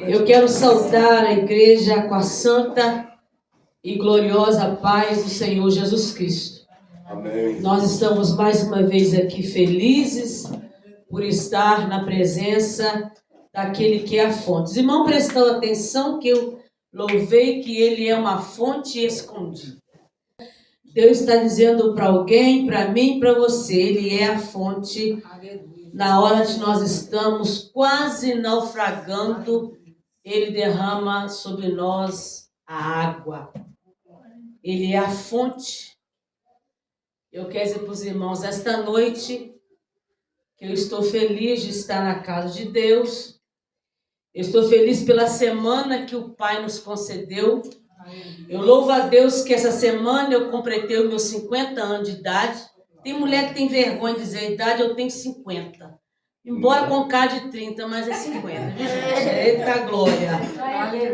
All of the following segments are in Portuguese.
Eu quero saudar a igreja com a santa e gloriosa paz do Senhor Jesus Cristo. Amém. Nós estamos mais uma vez aqui felizes por estar na presença daquele que é a fonte. Os irmãos, prestando atenção que eu louvei que ele é uma fonte escondida. Deus está dizendo para alguém, para mim, para você, ele é a fonte. Na hora que nós estamos quase naufragando, ele derrama sobre nós a água. Ele é a fonte. Eu quero dizer para os irmãos, esta noite, que eu estou feliz de estar na casa de Deus. Eu estou feliz pela semana que o Pai nos concedeu. Eu louvo a Deus que essa semana eu completei os meus 50 anos de idade. Tem mulher que tem vergonha de dizer a idade, eu tenho 50. Embora com cara de 30, mas é 50, viu, gente? Eita glória!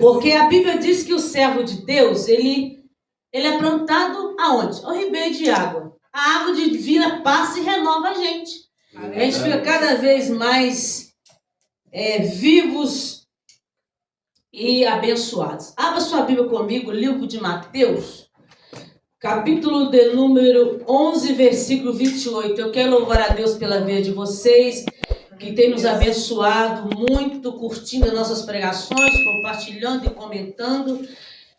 Porque a Bíblia diz que o servo de Deus, ele é plantado aonde? Ao ribeiro de água. A água divina passa e renova a gente. A gente fica cada vez mais vivos e abençoados. Abra sua Bíblia comigo, livro de Mateus, capítulo de número 11, versículo 28. Eu quero louvar a Deus pela vida de vocês, que tem nos abençoado muito, curtindo nossas pregações, compartilhando e comentando.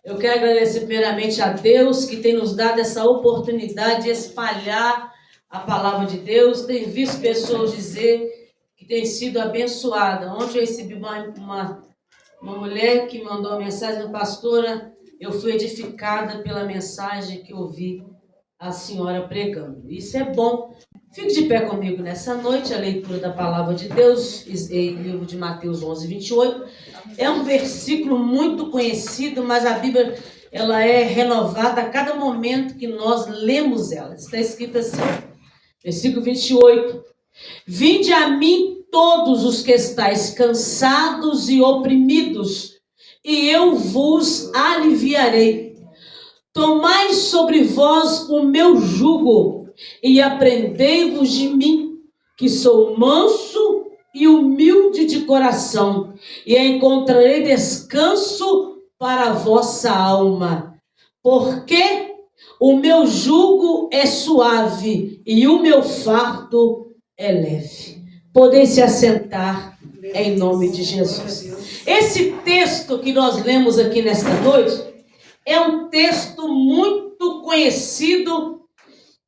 Eu quero agradecer primeiramente a Deus, que tem nos dado essa oportunidade de espalhar a palavra de Deus. Tem visto pessoas dizer que tem sido abençoada. Ontem eu recebi uma mulher que mandou uma mensagem, pastora, eu fui edificada pela mensagem que ouvi a senhora pregando. Isso é bom. Fique de pé comigo nessa noite, a leitura da palavra de Deus, livro de Mateus 11, 28. É um versículo muito conhecido, mas a Bíblia ela é renovada a cada momento que nós lemos ela. Está escrito assim, versículo 28. Vinde a mim todos os que estáis cansados e oprimidos, e eu vos aliviarei. Tomai sobre vós o meu jugo, e aprendei-vos de mim, que sou manso e humilde de coração, e encontrarei descanso para a vossa alma. Porque o meu jugo é suave e o meu fardo é leve. Podem se assentar em nome de Jesus. Esse texto que nós lemos aqui nesta noite é um texto muito conhecido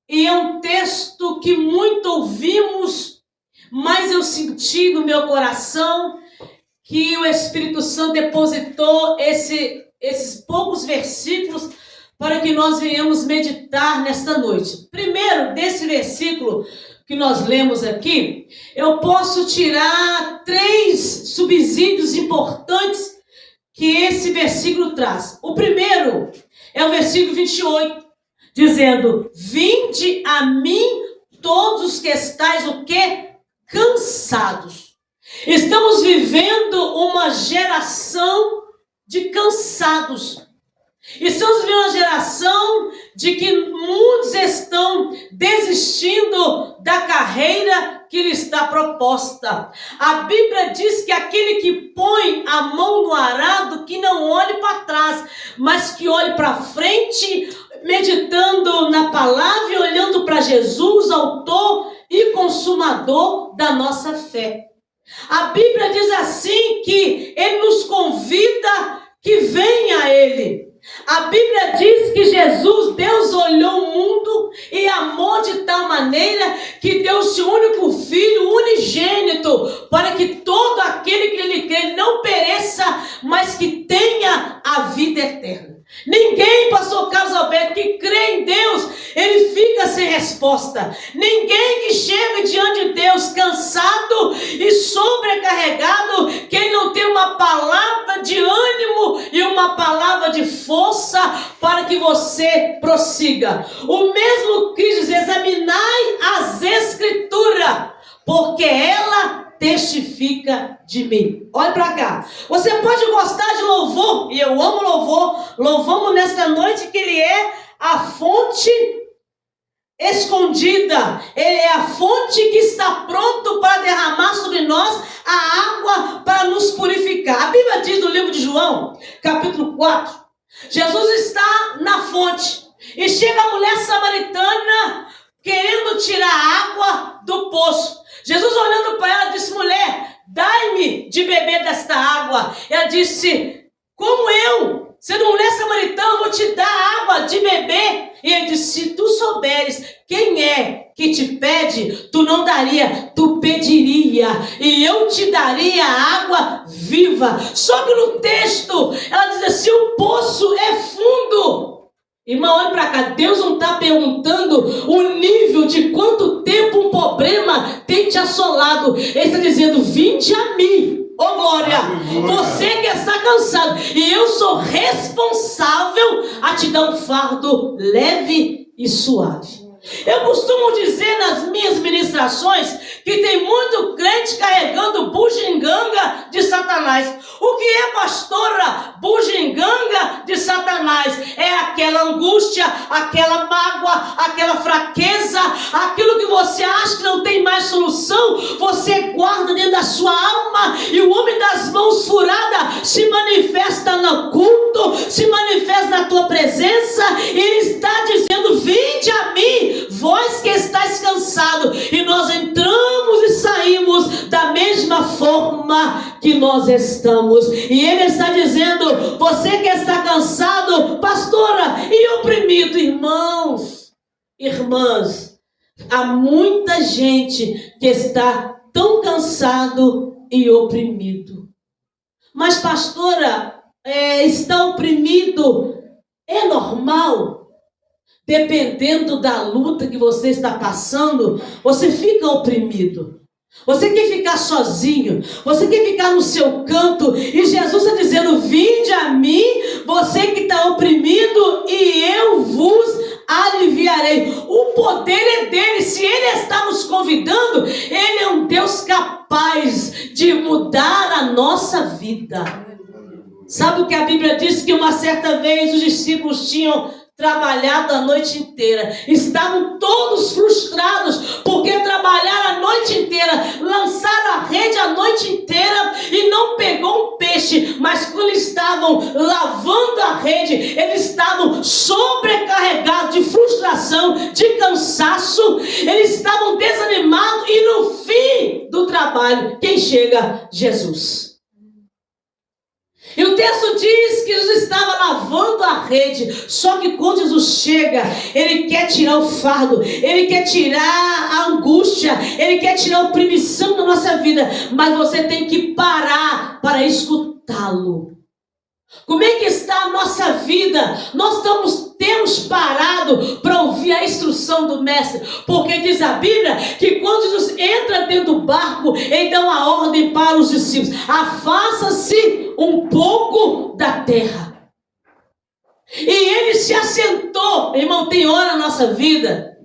e é um texto que muito ouvimos, mas eu senti no meu coração que o Espírito Santo depositou esses poucos versículos para que nós venhamos meditar nesta noite. Primeiro, desse versículo que nós lemos aqui, eu posso tirar 3 subsídios importantes que esse versículo traz. O primeiro é o versículo 28, dizendo, vinde a mim todos os que estáis o quê? Cansados. Estamos vivendo uma geração de cansados. Estamos vivendo uma geração de que muitos estão desistindo da carreira que lhe está proposta. A Bíblia diz que aquele que põe a mão no arado, que não olhe para trás, mas que olhe para frente, meditando na palavra e olhando para Jesus, autor e consumador da nossa fé. A Bíblia diz assim que ele nos convida que venha a ele. A Bíblia diz que Deus olhou o mundo e amou de tal maneira que deu seu único filho, unigênito, para que todo aquele que nele crê não pereça, mas que tenha a vida eterna. Ninguém, pastor Carlos Alberto, que crê em Deus, ele fica sem resposta. Ninguém que chega diante de Deus cansado e sobrecarregado, que ele não tem uma palavra de ânimo e uma palavra de força para que você prossiga. O mesmo Cristo diz, examinai as Escrituras, porque ela testifica de mim. Olha para cá. Você pode gostar de louvor, e eu amo louvor. Louvamos nesta noite que ele é a fonte escondida. Ele é a fonte que está pronto para derramar sobre nós a água para nos purificar. A Bíblia diz no livro de João, capítulo 4, Jesus está na fonte e chega a mulher samaritana querendo tirar água do poço. Jesus, olhando para ela, disse: mulher, dai-me de beber desta água. Ela disse: como eu, sendo mulher samaritana, vou te dar água de beber? E ele disse: se tu souberes quem é que te pede, tu não daria, tu pediria, e eu te daria água viva. Só que no texto, ela diz assim: o poço é fundo. Irmão, olha para cá, Deus não está perguntando o nível de quanto tempo um problema tem te assolado. Ele está dizendo: vinde a mim, ó glória, você que está cansado, e eu sou responsável a te dar um fardo leve e suave. Eu costumo dizer nas minhas ministrações que tem muito crente carregando bugiganga de Satanás. O que é, pastora, bugiganga de Satanás? É aquela angústia, aquela mágoa, aquela fraqueza, aquilo que você acha que não tem mais solução, você guarda dentro da sua alma, e o homem das mãos furadas se manifesta no culto, se manifesta na tua presença, e ele está dizendo: vinde a mim, vós que estáis cansados. E nós entramos e saímos da mesma forma que nós estamos. E ele está dizendo: você que está cansado, pastora, e oprimido, irmãos, irmãs, há muita gente que está tão cansado e oprimido. Mas pastora, está oprimido, é normal? Dependendo da luta que você está passando, você fica oprimido. Você quer ficar sozinho, você quer ficar no seu canto, e Jesus está dizendo: vinde a mim, você que está oprimido, e eu vos aliviarei. O poder é dele. Se ele está nos convidando, ele é um Deus capaz de mudar a nossa vida. Sabe o que a Bíblia diz? Que uma certa vez os discípulos tinham trabalhado a noite inteira, estavam todos frustrados, porque trabalharam a noite inteira, lançaram a rede a noite inteira e não pegou um peixe. Mas quando estavam lavando a rede, eles estavam sobrecarregados de frustração, de cansaço, eles estavam desanimados, e no fim do trabalho, quem chega? Jesus. E o texto diz que Jesus estava lavando a rede. Só que quando Jesus chega, ele quer tirar o fardo, ele quer tirar a angústia, ele quer tirar a opressão da nossa vida. Mas você tem que parar para escutá-lo. Como é que está a nossa vida? Nós temos parado para ouvir a instrução do mestre, porque diz a Bíblia que quando Jesus entra dentro do barco, ele dá uma ordem para os discípulos: afasta-se um pouco da terra. E ele se assentou. Irmão, tem hora na nossa vida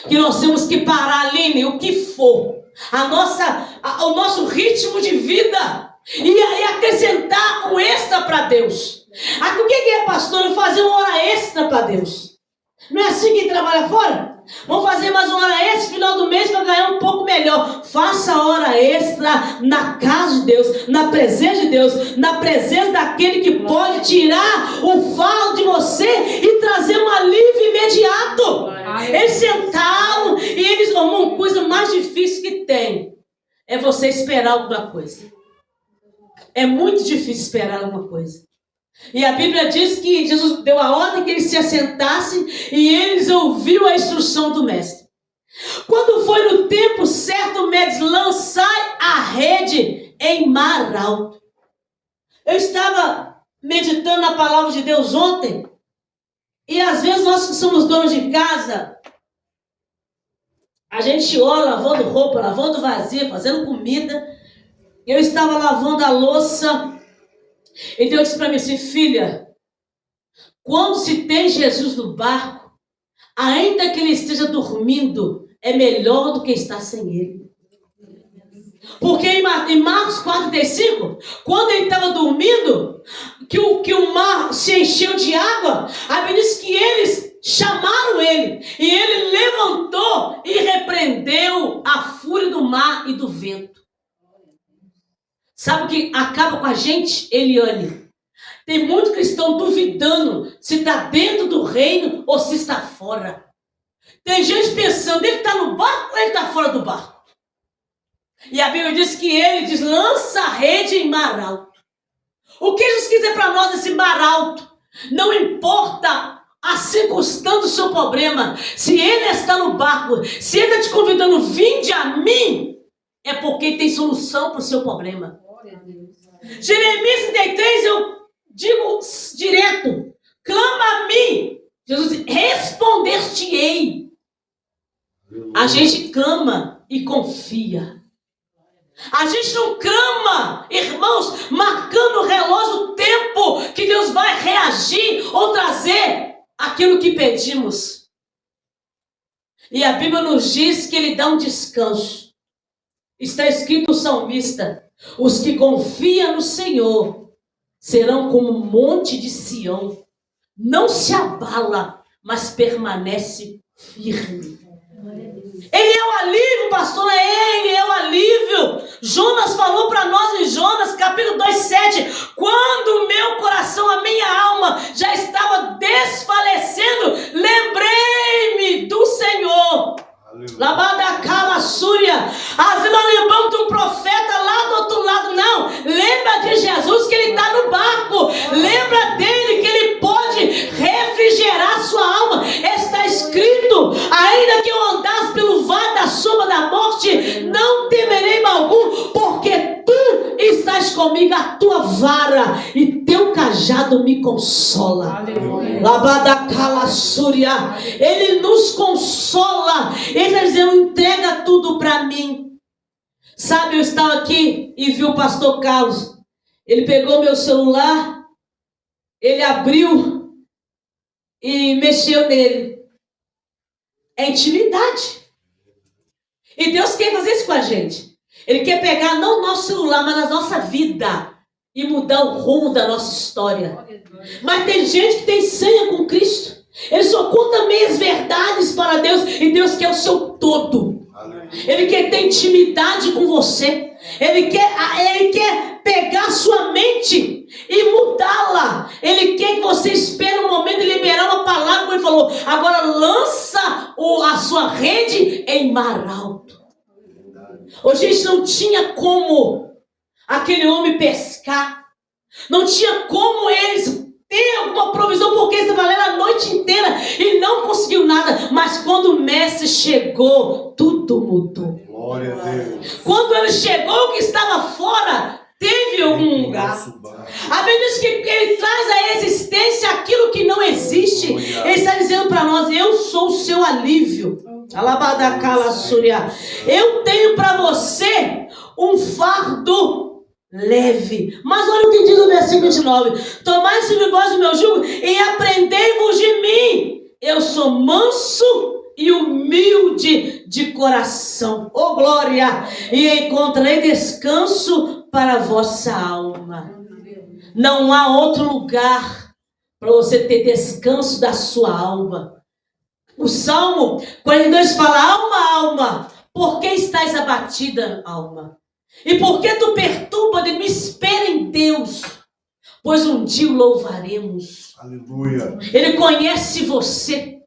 que nós temos que parar, Aline, o que for, o nosso ritmo de vida, e acrescentar um extra para Deus. O que é, pastor? Fazer uma hora extra para Deus. Não é assim que trabalha fora? Vamos fazer mais uma hora extra final do mês para ganhar um pouco melhor. Faça a hora extra na casa de Deus, na presença de Deus, na presença daquele que pode tirar o fardo de você e trazer um alívio imediato. Eles sentaram e eles, uma coisa mais difícil que tem é você esperar alguma coisa. É muito difícil esperar alguma coisa. E a Bíblia diz que Jesus deu a ordem que eles se assentassem, e eles ouviram a instrução do mestre. Quando foi no tempo certo, o mestre: lançai a rede em mar alto. Eu estava meditando na palavra de Deus ontem, e às vezes nós que somos donos de casa, a gente ora lavando roupa, lavando vasilha, fazendo comida. Eu estava lavando a louça, e Deus disse para mim assim: filha, quando se tem Jesus no barco, ainda que ele esteja dormindo, é melhor do que estar sem ele. Porque em Marcos 4,35, quando ele estava dormindo, que o mar se encheu de água, a Bíblia diz que eles chamaram ele, e ele levantou Sabe o que acaba com a gente, Eliane? Tem muito cristão duvidando se está dentro do reino ou se está fora. Tem gente pensando, ele está no barco ou ele está fora do barco? E a Bíblia diz que ele diz, lança a rede em mar alto. O que Jesus quis dizer para nós esse mar alto? Não importa a circunstância do seu problema. Se ele está no barco, se ele está te convidando, vinde a mim, é porque tem solução para o seu problema. Jeremias 33, eu digo direto, clama a mim. Jesus diz, responder-te-ei. A gente clama e confia. A gente não clama, irmãos, marcando o relógio o tempo que Deus vai reagir ou trazer aquilo que pedimos. E a Bíblia nos diz que Ele dá um descanso. Está escrito no salmista, os que confiam no Senhor serão como um monte de Sião. Não se abala, mas permanece firme. Ele é o alívio, pastor, Ele é o alívio. Jonas falou para nós em Jonas, capítulo 2:7, quando o meu coração, a minha alma já estava desfalecendo, lembrei-me do Senhor. Labadacala Súria. Às vezes nós lembramos de um profeta lá do outro lado. Não, lembra de Jesus que ele está no barco. Lembra dele que ele pode refrigerar sua alma. Está escrito, ainda que eu andasse pelo vale da sombra da morte, não temerei mal algum, porque tu estás comigo, a tua vara e teu cajado me consola. Labadacala Súria. Ele nos consola. Ele está dizendo, entrega tudo para mim. Sabe, eu estava aqui e vi o pastor Carlos. Ele pegou meu celular, ele abriu e mexeu nele. É intimidade. E Deus quer fazer isso com a gente. Ele quer pegar não o nosso celular, mas a nossa vida e mudar o rumo da nossa história. Mas tem gente que tem senha com Cristo. Ele só conta meias verdades para Deus e Deus quer o seu todo. Ele quer ter intimidade com você. Ele quer pegar sua mente e mudá-la. Ele quer que você espere um momento e liberar uma palavra, como ele falou. Agora lança a sua rede em mar alto. Hoje a gente não tinha como aquele homem pescar. Não tinha como eles ter alguma provisão, porque eles trabalharam a noite inteira e não conseguiu nada. Mas quando o mestre chegou, tudo mudou. Glória a Deus. Quando ele chegou, o que estava fora teve algum lugar. A Bíblia diz que ele traz à existência aquilo que não existe. Ele está dizendo para nós, eu sou o seu alívio. Alabadacala Súria. Eu tenho para você um fardo leve. Mas olha o que diz o versículo 29. Tomai sobre vós o meu jugo e aprendei-vos de mim. Eu sou manso e humilde de coração. Oh glória! E encontrei descanso para a vossa alma. Não há outro lugar para você ter descanso da sua alma. O Salmo 42 fala, alma, alma, por que estás abatida, alma? E por que tu perturba de me espera em Deus? Pois um dia o louvaremos. Aleluia. Ele conhece você.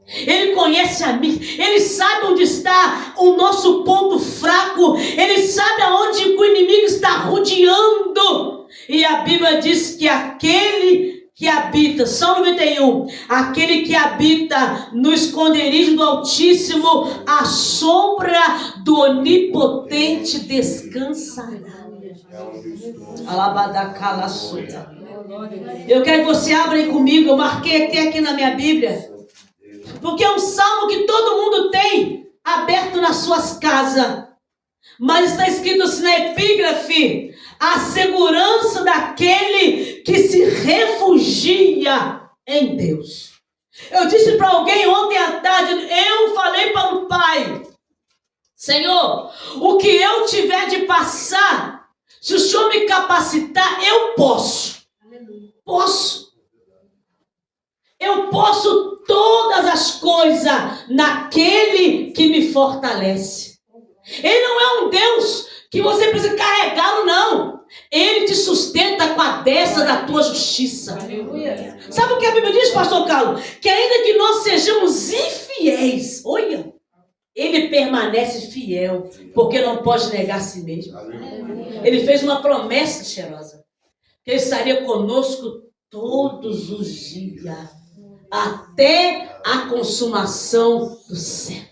Ele conhece a mim. Ele sabe onde está o nosso ponto fraco. Ele sabe aonde o inimigo está rodeando. E a Bíblia diz que aquele que habita, Salmo 91, aquele que habita no esconderijo do Altíssimo, a sombra do Onipotente descansará. Alabadacala Súria. Eu quero que você abra aí comigo. Eu marquei até aqui na minha Bíblia, porque é um salmo que todo mundo tem aberto nas suas casas. Mas está escrito assim na epígrafe: a segurança daquele que se refugia em Deus. Eu disse para alguém ontem à tarde, eu falei para o Pai, Senhor, o que eu tiver de passar, se o Senhor me capacitar, eu posso. Posso. Eu posso todas as coisas naquele que me fortalece. Ele não é um Deus que você precisa carregá-lo, não. Ele te sustenta com a destra da tua justiça. Sabe o que a Bíblia diz, pastor Carlos? Que ainda que nós sejamos infiéis, olha, ele permanece fiel, porque não pode negar a si mesmo. Ele fez uma promessa cheirosa, que ele estaria conosco todos os dias, até a consumação do século.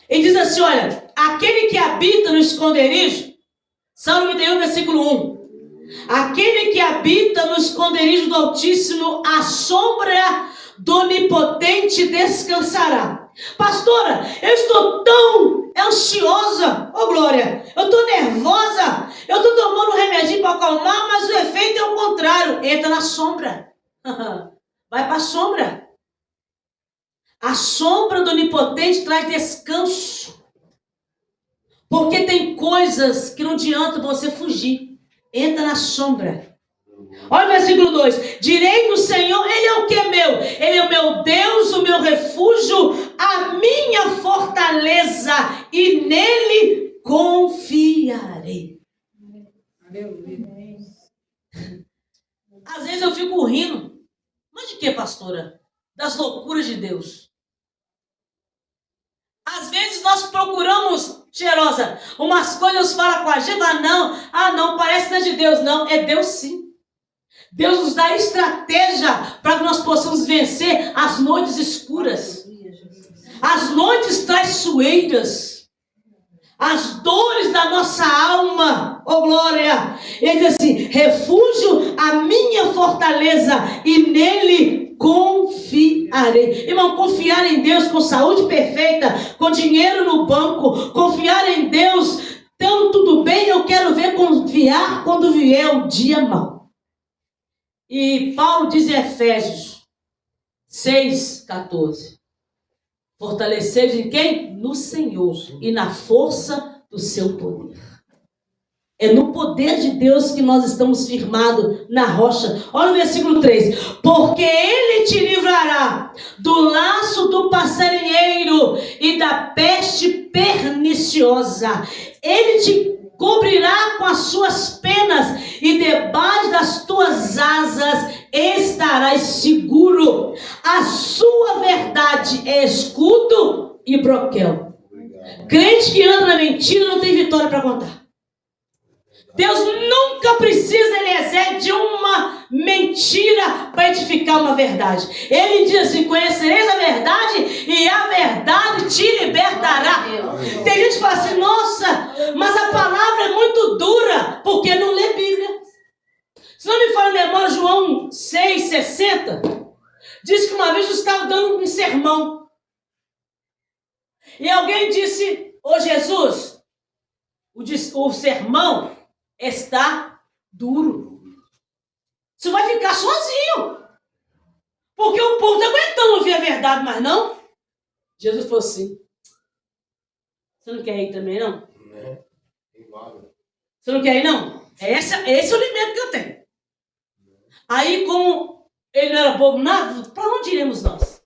Ele diz assim, olha, aquele que habita no esconderijo, Salmo 91, versículo 1. Aquele que habita no esconderijo do Altíssimo, à sombra do Onipotente descansará. Pastora, eu estou tão ansiosa, glória, eu estou nervosa, eu estou tomando um remedinho para acalmar, mas o efeito é o contrário. Entra na sombra. Vai para a sombra. A sombra do Onipotente traz descanso. Porque tem coisas que não adianta você fugir. Entra na sombra. Olha o versículo 2. Direi do Senhor, Ele é o que é meu? Ele é o meu Deus, o meu refúgio, a minha fortaleza, e nele confiarei. Às vezes eu fico rindo. Mas de que, pastora? Das loucuras de Deus. Às vezes nós procuramos, cheirosa, umas coisas fala com a gente, não, parece que não é de Deus. Não, é Deus sim. Deus nos dá estratégia para que nós possamos vencer as noites escuras, as noites traiçoeiras, as dores da nossa alma. Glória! Ele diz assim, refúgio, a minha fortaleza, e nele confiarei. Irmão, confiar em Deus com saúde perfeita, com dinheiro no banco, confiar em Deus, estando tudo bem, eu quero ver confiar quando vier o dia mau. E Paulo diz em Efésios 6,14, fortalecei-vos em quem? No Senhor e na força do seu poder. É no poder de Deus que nós estamos firmados na rocha. Olha o versículo 3. Porque Ele te livrará do laço do passarinheiro e da peste perniciosa. Ele te cobrirá com as suas penas e debaixo das tuas asas estarás seguro. A sua verdade é escudo e broquel. Crente que anda na mentira não tem vitória para contar. Deus nunca precisa, Eliezer, de uma mentira para edificar uma verdade. Ele diz assim, conhecereis a verdade e a verdade te libertará. Tem gente que fala assim, nossa, mas a palavra é muito dura, porque não lê Bíblia. Se não me fala a memória, João 6,60, diz que uma vez eu estava dando um sermão. E alguém disse, Jesus, o sermão está duro. Você vai ficar sozinho. Porque o povo está aguentando ouvir a verdade, mas não. Jesus falou assim, você não quer ir também, não? Você não quer ir, não? Esse é o alimento que eu tenho. Aí, como ele não era bobo nada, para onde iremos nós?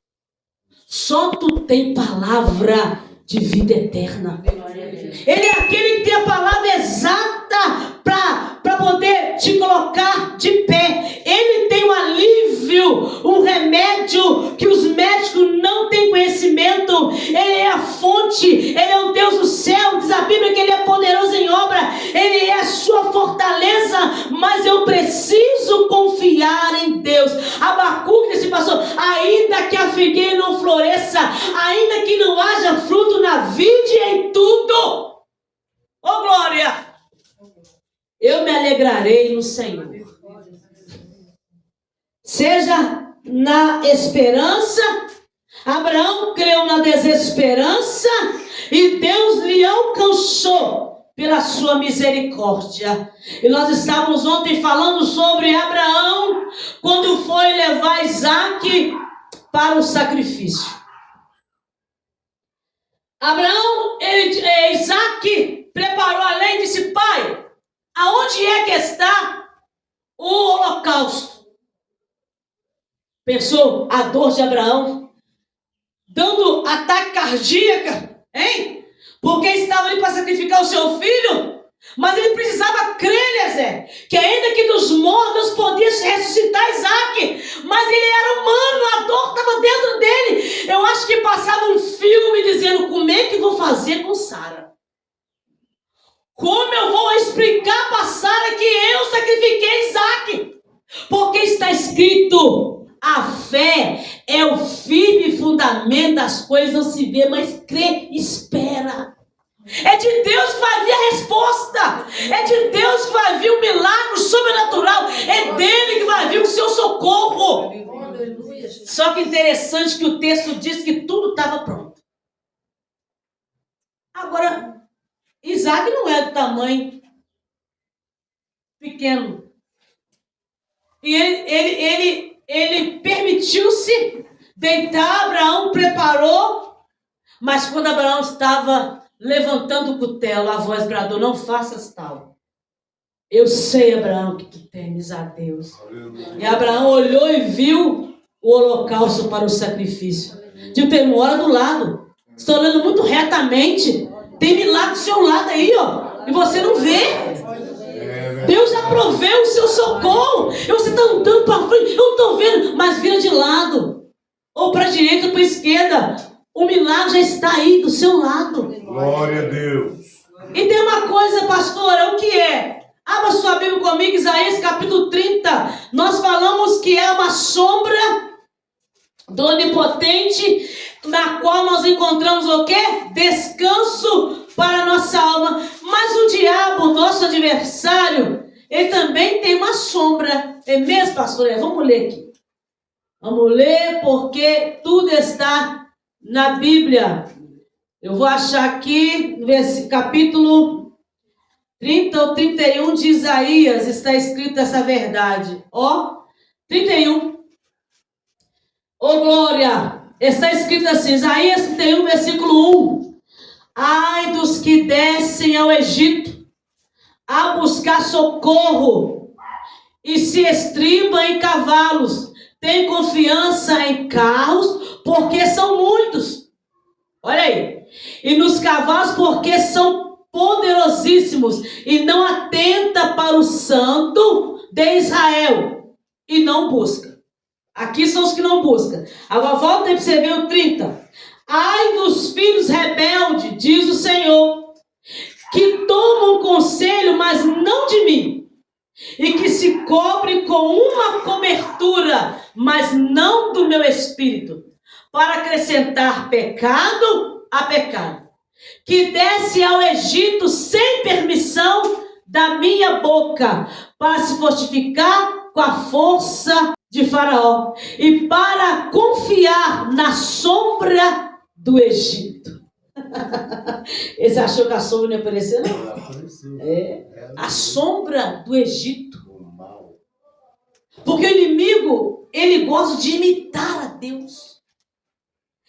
Só tu tem palavra de vida eterna. Ele é aquele que tem a palavra exata para poder te colocar de pé. Ele tem um alívio, um remédio que os médicos não têm conhecimento. Ele é a fonte, Ele é o Deus do céu. Diz a Bíblia que Ele é poderoso em obra. Ele é a sua fortaleza, mas eu preciso confiar em Deus. Abacuque disse, pastor, ainda que a figueira não floresça, ainda que não haja fruto na vide, em tudo, glória, eu me alegrarei no Senhor. Seja na esperança, Abraão creu na desesperança e Deus lhe alcançou pela sua misericórdia. E nós estávamos ontem falando sobre Abraão, quando foi levar Isaque para o sacrifício. Abraão, Isaque preparou a lei e disse, pai, aonde é que está o holocausto? Pensou a dor de Abraão, dando ataque cardíaco, hein? Porque estava ali para sacrificar o seu filho, Mas ele precisava crer, Eliezer, que ainda que dos mortos podia ressuscitar Isaac. Mas ele era humano, a dor estava dentro dele. Eu acho que passava um filme dizendo como é que vou fazer com Sara. Como eu vou explicar para Sara que eu sacrifiquei Isaac? Porque está escrito, a fé é o firme fundamento das coisas não se vê, mas crê e espera. É de Deus que vai vir a resposta. É de Deus que vai vir o milagre sobrenatural. É dele que vai vir o seu socorro. Só que interessante que o texto diz que tudo estava pronto. Agora, Isaac não é do tamanho pequeno. E ele permitiu-se deitar. Abraão preparou. Mas quando Abraão estava levantando o cutelo, a voz bradou, não faças tal. Eu sei, Abraão, que tu temes a Deus. E Abraão olhou e viu o holocausto para o sacrifício. Tipo, tem uma hora do lado. Estou olhando muito retamente. Tem milagre do seu lado aí, ó. E você não vê. Deus já proveu o seu socorro. E você está andando para frente. Eu não estou vendo, mas vira de lado. Ou para a direita ou para a esquerda. O milagre já está aí do seu lado. Glória a Deus. E tem uma coisa, pastora, o que é? Abra sua Bíblia comigo, Isaías capítulo 30. Nós falamos que é uma sombra do Onipotente, na qual nós encontramos o quê? Descanso para a nossa alma. Mas o diabo, nosso adversário, ele também tem uma sombra. É mesmo, pastora? Vamos ler aqui. Vamos ler porque tudo está na Bíblia. Eu vou achar aqui, nesse capítulo 30 ou 31 de Isaías, está escrito essa verdade. Ó, 31. Ô glória! Está escrito assim, Isaías 31, versículo 1. Ai dos que descem ao Egito a buscar socorro e se estribam em cavalos. Tem confiança em carros, porque são muitos. Olha aí. E nos cavalos, porque são poderosíssimos. E não atenta para o santo de Israel. E não busca. Aqui são os que não buscam. Agora volta aí para você ver o 30. Ai dos filhos rebeldes, diz o Senhor, que tomam conselho, mas não de mim. E que se cobre com uma cobertura, mas não do meu espírito, para acrescentar pecado a pecado. Que desce ao Egito sem permissão da minha boca, para se fortificar com a força de Faraó, e para confiar na sombra do Egito. Eles achou que a sombra não ia aparecer, não? É. A sombra do Egito. Porque o inimigo, ele gosta de imitar a Deus.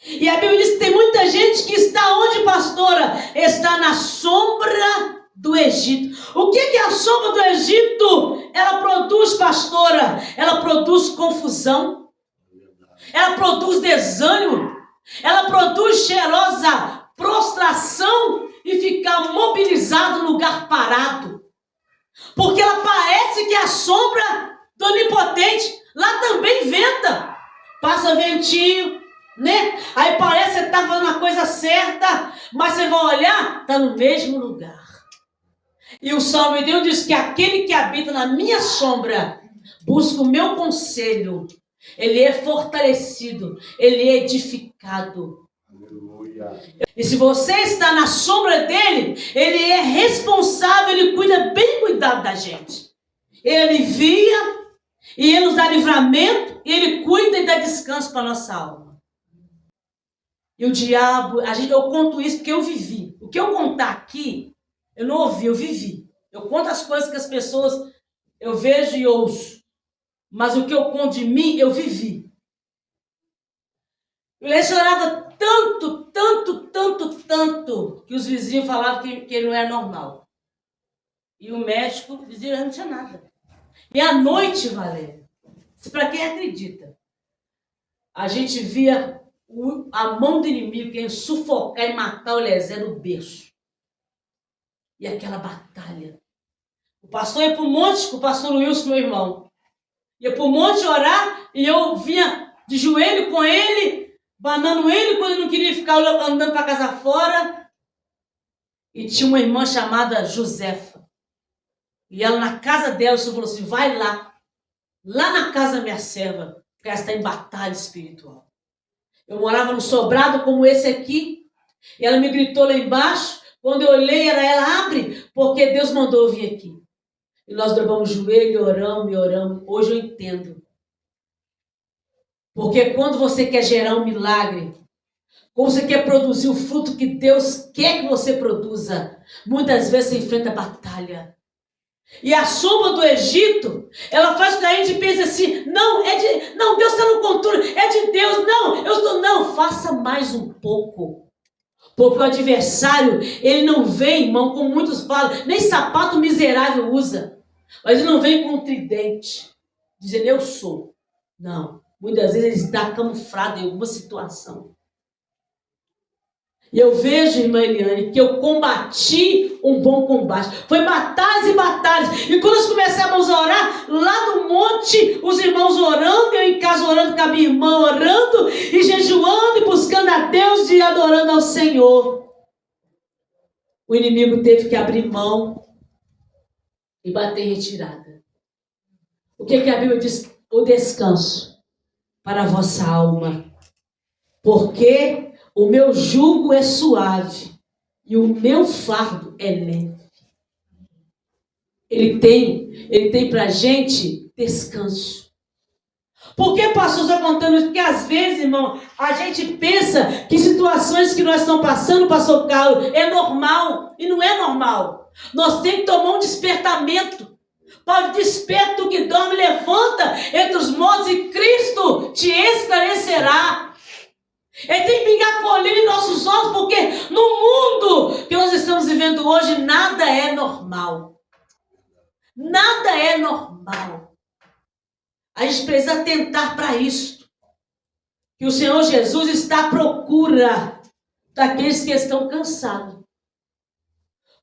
E a Bíblia diz que tem muita gente que está onde, pastora? Está na sombra do Egito. O que é a sombra do Egito? Ela produz, pastora, ela produz confusão. Ela produz desânimo. Ela produz cheirosa prostração e ficar mobilizado no lugar parado. Porque ela parece que é a sombra do Onipotente. Lá também venta. Passa ventinho, né? Aí parece que você está fazendo a coisa certa, mas você vai olhar, está no mesmo lugar. E o Salmo de Deus diz que aquele que habita na minha sombra busca o meu conselho. Ele é fortalecido, ele é edificado. E se você está na sombra dele, ele é responsável, ele cuida bem cuidado da gente. Ele alivia, e ele nos dá livramento, e ele cuida e dá descanso para a nossa alma. E o diabo, eu conto isso porque eu vivi. O que eu contar aqui, eu não ouvi, eu vivi. Eu conto as coisas que as pessoas, eu vejo e ouço. Mas o que eu conto de mim, eu vivi. Ele chorava tanto, que os vizinhos falavam que ele não era normal. E o médico dizia que não tinha nada. E à noite, Valéria, para quem acredita, a gente via a mão do inimigo querendo sufocar e matar o Eliezer no berço. E aquela batalha. O pastor ia para o monte, com o pastor Wilson, meu irmão. Ia para o monte orar e eu vinha de joelho com ele, banando ele quando ele não queria ficar andando para casa fora. E tinha uma irmã chamada Josefa. E ela na casa dela, o Senhor falou assim, vai lá na casa da minha serva, porque ela está em batalha espiritual. Eu morava num sobrado como esse aqui, e ela me gritou lá embaixo. Quando eu olhei, era ela, abre, porque Deus mandou eu vir aqui. E nós dobramos o joelho, oramos e oramos. Hoje eu entendo. Porque quando você quer gerar um milagre, quando você quer produzir o fruto que Deus quer que você produza, muitas vezes você enfrenta batalha. E a sombra do Egito, ela faz com que a gente pense assim, não, Deus está no controle, é de Deus, não, faça mais um pouco. Porque o adversário, ele não vem, irmão, como muitos falam, nem sapato miserável usa, mas ele não vem com um tridente, dizendo eu sou. Não, muitas vezes ele está camuflado em alguma situação. E eu vejo, irmã Eliane, que eu combati um bom combate. Foi batalhas e batalhas. E quando nós começamos a orar, lá no monte, os irmãos orando, eu em casa orando com a minha irmã, orando e jejuando e buscando a Deus e adorando ao Senhor. O inimigo teve que abrir mão e bater em retirada. O que a Bíblia diz? O descanso para a vossa alma. Porque o meu jugo é suave e o meu fardo é leve. Ele tem para a gente descanso. Por que, pastor, está contando isso? Porque às vezes, irmão, a gente pensa que situações que nós estamos passando, pastor Carlos, é normal. E não é normal. Nós temos que tomar um despertamento. Paulo, desperta o que dorme, levanta entre os mortos e Cristo te esclarecerá. Ele tem que pingar colírio em nossos olhos, porque no mundo que nós estamos vivendo hoje, nada é normal. Nada é normal. A gente precisa atentar para isso. Que o Senhor Jesus está à procura daqueles que estão cansados.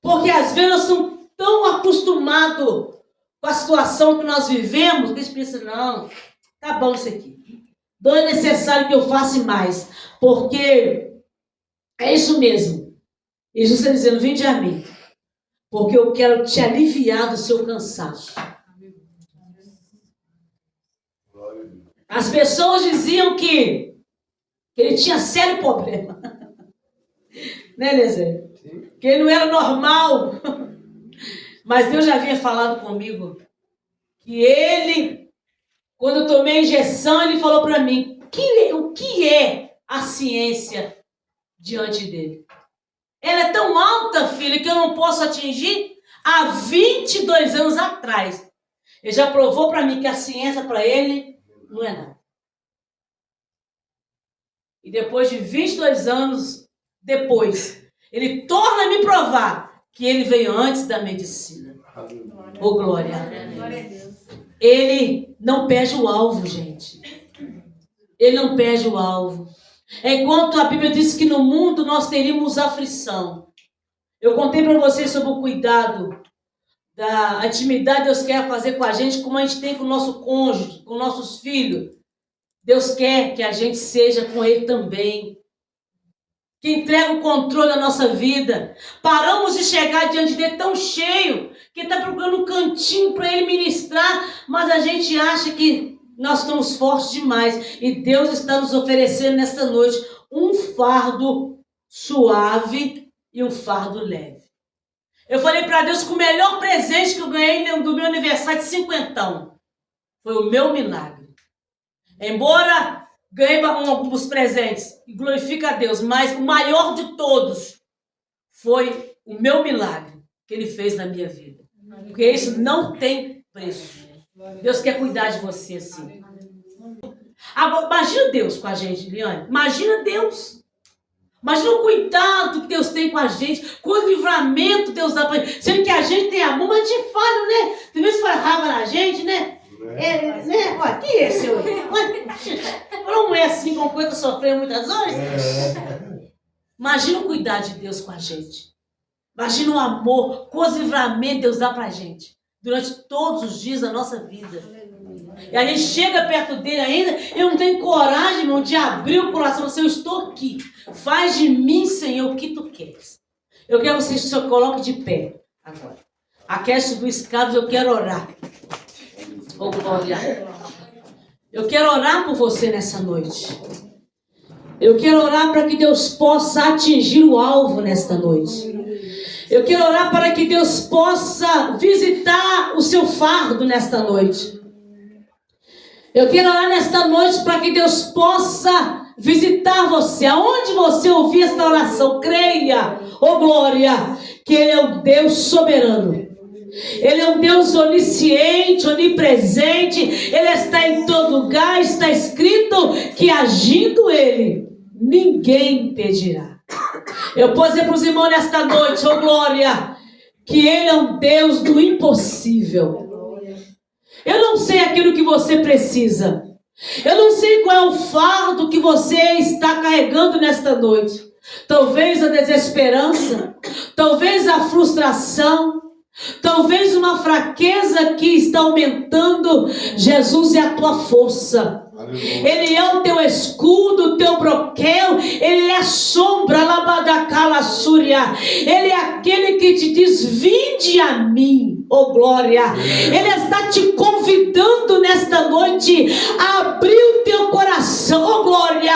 Porque às vezes nós estamos tão acostumados com a situação que nós vivemos, que a gente pensa, não, tá bom isso aqui. Não é necessário que eu faça mais. Porque é isso mesmo. E Jesus está dizendo, vinde a mim. Porque eu quero te aliviar do seu cansaço. As pessoas diziam que ele tinha sério problema. Né, Nezé? Que ele não era normal. Mas Deus já havia falado comigo. Que ele, quando eu tomei a injeção, ele falou para mim, o que é a ciência diante dele? Ela é tão alta, filha, que eu não posso atingir. Há 22 anos atrás, ele já provou para mim que a ciência para ele não é nada. E depois de 22 anos depois, ele torna a me provar que ele veio antes da medicina. Oh, glória. Ele não perde o alvo, gente. Ele não perde o alvo. Enquanto a Bíblia diz que no mundo nós teríamos aflição. Eu contei para vocês sobre o cuidado da intimidade que Deus quer fazer com a gente, como a gente tem com o nosso cônjuge, com nossos filhos. Deus quer que a gente seja com Ele também. Que entrega o controle da nossa vida. Paramos de chegar diante dele tão cheio, que está procurando um cantinho para Ele ministrar, mas a gente acha que nós estamos fortes demais. E Deus está nos oferecendo nesta noite um fardo suave e um fardo leve. Eu falei para Deus que o melhor presente que eu ganhei do meu aniversário de 50 foi o meu milagre. Embora ganhei alguns presentes e glorifica a Deus, mas o maior de todos foi o meu milagre que Ele fez na minha vida. Porque isso não tem preço. Deus quer cuidar de você assim. Agora, imagina Deus com a gente, Liane. Imagina Deus. Imagina o cuidado que Deus tem com a gente. Quanto livramento Deus dá pra gente. Sendo que a gente tem amor, mas a gente falha, né? Tem vezes que faz raiva na gente, né? Né? Olha, que é esse aí? Não é assim com coisa que sofreu muitas horas? Imagina o cuidado de Deus com a gente. Imagina o amor, quantos livramentos Deus dá pra gente durante todos os dias da nossa vida. E a gente chega perto dele ainda, eu não tenho coragem, irmão, de abrir o coração. Assim, eu estou aqui. Faz de mim, Senhor, o que tu queres. Eu quero que você se coloque de pé agora. Aquece do escada, eu quero orar. Oh, glória. Eu quero orar por você nessa noite. Eu quero orar para que Deus possa atingir o alvo nesta noite. Eu quero orar para que Deus possa visitar o seu fardo nesta noite. Eu quero orar nesta noite para que Deus possa visitar você. Aonde você ouvir esta oração, creia, oh glória, que Ele é um Deus soberano. Ele é um Deus onisciente, onipresente. Ele está em todo lugar. Está escrito que agindo Ele, ninguém impedirá. Eu posso dizer para os irmãos nesta noite, oh glória, que Ele é um Deus do impossível. Eu não sei aquilo que você precisa. Eu não sei qual é o fardo que você está carregando nesta noite. Talvez a desesperança, talvez a frustração, talvez uma fraqueza que está aumentando. Jesus é a tua força. Ele é o teu escudo, o teu broquel. Ele é a sombra, Ele é aquele que te diz: vinde a mim, oh glória. Ele está te convidando nesta noite a abrir o teu coração, oh glória,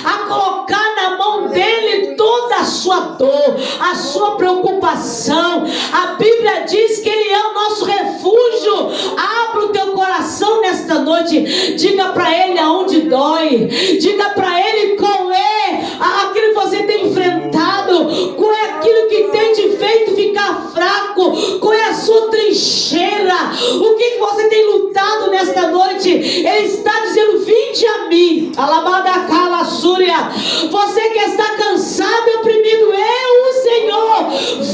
a colocar na mão dele toda a sua dor, a sua preocupação. A Bíblia diz que Ele é o nosso refúgio. Abra o teu coração nesta noite. Diga para Ele aonde dói. Diga para Ele qual é aquilo que você tem enfrentado, qual é aquilo que tem te feito ficar fraco, qual é a sua trincheira, o que você tem lutado nesta noite. Ele está dizendo: vinde a mim, você que está cansado e oprimido, eu, o Senhor,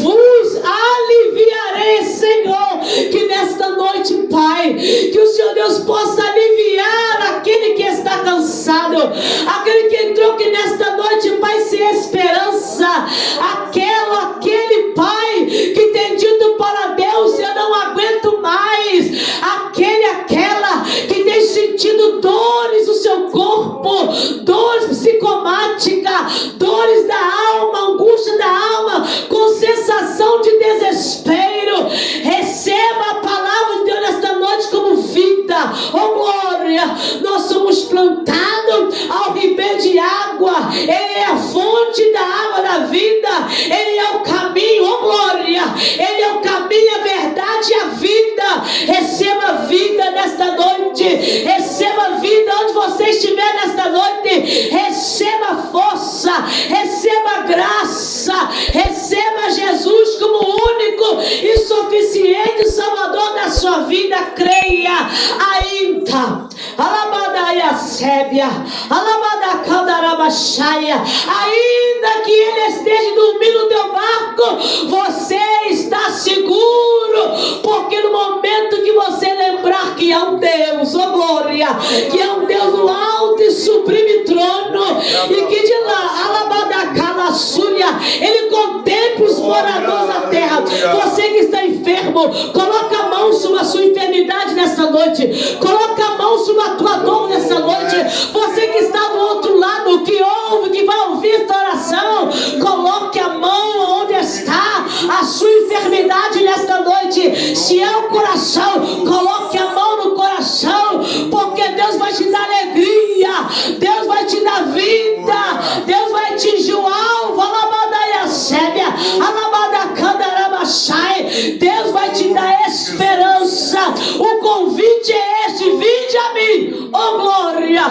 vos aliviarei, Senhor. Que nesta noite, Pai, que o Senhor Deus possa aliviar aquele que está cansado, aquele que entrou aqui nesta noite, Pai, sem esperança, aquele Pai que tem dito para Deus: eu não aguento mais, aquela que tem sentido dores no seu corpo, dores psicomáticas, dores da alma, angústia da alma, com sensação de desespero. Receba a palavra de Deus nesta noite como vida, oh glória. Nós somos plantados ao ribeiro de água. Ele é a fonte da água da vida. Ele é o caminho, oh glória. Ele é o caminho, a verdade e a vida. Receba vida nesta noite. Receba vida onde você estiver nesta noite. Receba força, receba graça, receba Jesus como único e suficiente Salvador da sua vida. Creia ainda. Alabadaia sébia, alabadacandarabachaya. Ainda que ele esteja dormindo no teu barco, você está seguro, porque no momento que você lembrar que é um Deus, oh glória, que é um Deus no alto e sublime trono, e que de lá, alabadacalassúria, ele contempla os moradores da terra. Você que está enfermo, coloca a mão sobre a sua enfermidade nesta noite, coloca a mão sobre a tua dor nessa noite. Você que está do outro lado, que ouve, que vai ouvir esta oração, coloque a mão onde está a sua enfermidade nesta noite. Se é o coração, coloque a mão no coração, porque Deus vai te dar alegria, Deus vai te dar vida, Deus vai atingir o alvo. Alabadaia sébia, alabadacandarabachai. Deus vai te dar esperança. O convite é este: vinde a mim, oh glória.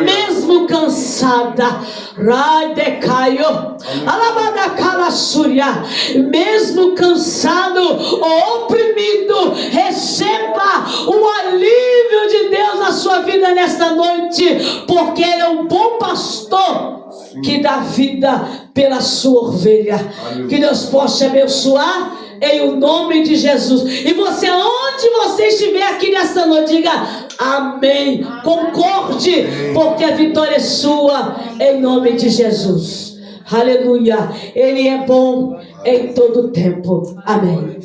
Mesmo cansada, mesmo cansado ou oprimido, receba o alívio de Deus na sua vida nesta noite, porque Ele é um bom pastor que dá vida pela sua ovelha. Que Deus possa te abençoar em o nome de Jesus. E você, onde você estiver aqui nesta noite, diga amém, concorde, porque a vitória é sua, em nome de Jesus. Aleluia. Ele é bom, em todo tempo. Amém.